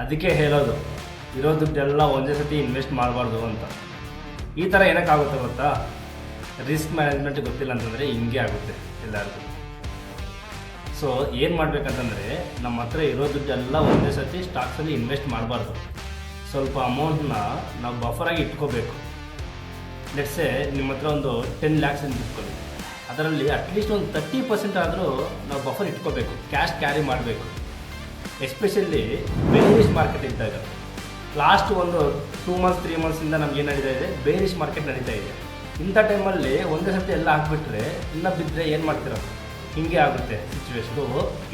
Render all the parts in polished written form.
ಅದಕ್ಕೆ ಹೇಳೋದು ಇರೋ ದುಡ್ಡೆಲ್ಲ ಒಂದೇ ಸತಿ ಇನ್ವೆಸ್ಟ್ ಮಾಡಬಾರ್ದು ಅಂತ. ಈ ಥರ ಏನಕ್ಕಾಗುತ್ತೆ ಗೊತ್ತಾ, ರಿಸ್ಕ್ ಮ್ಯಾನೇಜ್ಮೆಂಟ್ ಗೊತ್ತಿಲ್ಲ ಅಂತಂದರೆ ಹಿಂಗೆ ಆಗುತ್ತೆ ಎಲ್ಲರಿಗೂ. ಸೊ ಏನು ಮಾಡಬೇಕಂತಂದರೆ ನಮ್ಮ ಹತ್ರ ಇರೋ ದುಡ್ಡೆಲ್ಲ ಒಂದೇ ಸತಿ ಸ್ಟಾಕ್ಸಲ್ಲಿ ಇನ್ವೆಸ್ಟ್ ಮಾಡಬಾರ್ದು. ಸ್ವಲ್ಪ ಅಮೌಂಟ್ನ ನಾವು ಬಫರಾಗಿ ಇಟ್ಕೋಬೇಕು. ಲೆಟ್ಸೆ ನಿಮ್ಮ ಹತ್ರ ಒಂದು 10 lakhs ಅಂತ ಇಟ್ಕೊಳ್ಳಿ, ಅದರಲ್ಲಿ ಅಟ್ಲೀಸ್ಟ್ ಒಂದು 30% ಆದರೂ ನಾವು ಬಫರ್ ಇಟ್ಕೋಬೇಕು, ಕ್ಯಾಶ್ ಕ್ಯಾರಿ ಮಾಡಬೇಕು. ಎಸ್ಪೆಷಲಿ ಬೇರಿಶ್ ಮಾರ್ಕೆಟ್ ಇದ್ದಾಗ, ಲಾಸ್ಟ್ ಒಂದು 2 months 3 monthsಯಿಂದ ನಮ್ಗೆ ಏನು ನಡೀತಾ ಇದೆ, ಬೇರಿಶ್ ಮಾರ್ಕೆಟ್ ನಡೀತಾ ಇದೆ. ಇಂಥ ಟೈಮಲ್ಲಿ ಒಂದೇ ಸತಿ ಎಲ್ಲ ಹಾಕ್ಬಿಟ್ರೆ ಇನ್ನೂ ಬಿದ್ದರೆ ಏನು ಮಾಡ್ತೀರ, ಹಿಂಗೆ ಆಗುತ್ತೆ ಸಿಚುವೇಶನು.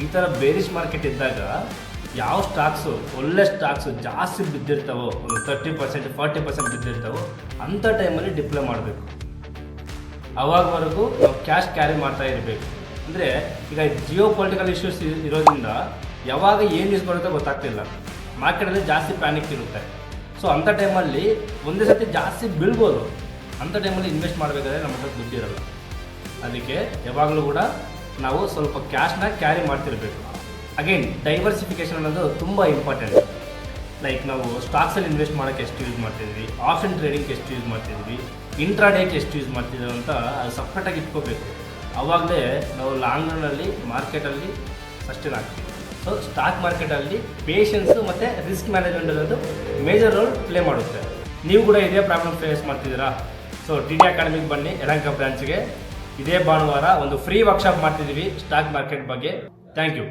ಈ ಥರ ಬೇರಿಶ್ ಮಾರ್ಕೆಟ್ ಇದ್ದಾಗ ಯಾವ ಸ್ಟಾಕ್ಸು ಒಳ್ಳೆ ಸ್ಟಾಕ್ಸು ಜಾಸ್ತಿ ಬಿದ್ದಿರ್ತಾವೋ, ಒಂದು 30% 40% ಬಿದ್ದಿರ್ತಾವೋ ಅಂಥ ಟೈಮಲ್ಲಿ ಡಿಪ್ಲೊಯ್ ಮಾಡಬೇಕು. ಅವಾಗವರೆಗೂ ನಾವು ಕ್ಯಾಶ್ ಕ್ಯಾರಿ ಮಾಡ್ತಾ ಇರಬೇಕು. ಅಂದರೆ ಈಗ ಜಿಯೋ ಪೊಲಿಟಿಕಲ್ ಇಶ್ಯೂಸ್ ಇರೋದ್ರಿಂದ ಯಾವಾಗ ಏನು ಯೂಸ್ ಬರುತ್ತೋ ಗೊತ್ತಾಗ್ತಿಲ್ಲ, ಮಾರ್ಕೆಟಲ್ಲಿ ಜಾಸ್ತಿ ಪ್ಯಾನಿಕ್ ಇರುತ್ತೆ. ಸೊ ಅಂಥ ಟೈಮಲ್ಲಿ ಒಂದೇ ಸತಿ ಜಾಸ್ತಿ ಬೀಳ್ಬೋದು. ಅಂಥ ಟೈಮಲ್ಲಿ ಇನ್ವೆಸ್ಟ್ ಮಾಡಬೇಕಾದ್ರೆ ನಮ್ಮ ಹತ್ರ ದುಡ್ಡಿರಲ್ಲ. ಅದಕ್ಕೆ ಯಾವಾಗಲೂ ಕೂಡ ನಾವು ಸ್ವಲ್ಪ ಕ್ಯಾಶ್ನ ಕ್ಯಾರಿ ಮಾಡ್ತಿರ್ಬೇಕು. ಅಗೇನ್ ಡೈವರ್ಸಿಫಿಕೇಷನ್ ಅನ್ನೋದು ತುಂಬ ಇಂಪಾರ್ಟೆಂಟ್. ಲೈಕ್ ನಾವು ಸ್ಟಾಕ್ಸಲ್ಲಿ ಇನ್ವೆಸ್ಟ್ ಮಾಡೋಕ್ಕೆ ಎಷ್ಟು ಯೂಸ್ ಮಾಡ್ತಿದ್ವಿ, ಆಪ್ಷನ್ ಟ್ರೇಡಿಂಗ್ಗೆ ಎಷ್ಟು ಯೂಸ್ ಮಾಡ್ತಿದ್ವಿ, ಇಂಟ್ರಾಡೇಗೆ ಎಷ್ಟು ಯೂಸ್ ಮಾಡ್ತಿದ್ದೀವಿ ಅಂತ ಅದು ಸಪ್ರೇಟಾಗಿ ಇಟ್ಕೋಬೇಕು. ಆವಾಗಲೇ ನಾವು ಲಾಂಗ್ ರನ್ನಲ್ಲಿ ಮಾರ್ಕೆಟಲ್ಲಿ ಸಸ್ಟೇನ್ ಆಗ್ತೀವಿ. ಸೊ ಸ್ಟಾಕ್ ಮಾರ್ಕೆಟಲ್ಲಿ ಪೇಷನ್ಸು ಮತ್ತು ರಿಸ್ಕ್ ಮ್ಯಾನೇಜ್ಮೆಂಟ್ ಅನ್ನೋದು ಮೇಜರ್ ರೋಲ್ ಪ್ಲೇ ಮಾಡುತ್ತೆ. ನೀವು ಕೂಡ ಇದೇ ಪ್ರಾಬ್ಲಮ್ ಫೇಸ್ ಮಾಡ್ತಿದ್ದೀರಾ? ಸೊ TD ಅಕಾಡೆಮಿಗೆ ಬನ್ನಿ, ಯಲಹಂಕ ಬ್ರಾಂಚ್ಗೆ. ಇದೇ ಭಾನುವಾರ ಒಂದು ಫ್ರೀ ವರ್ಕ್ಶಾಪ್ ಮಾಡ್ತಿದ್ದೀವಿ ಸ್ಟಾಕ್ ಮಾರ್ಕೆಟ್ ಬಗ್ಗೆ. Thank you.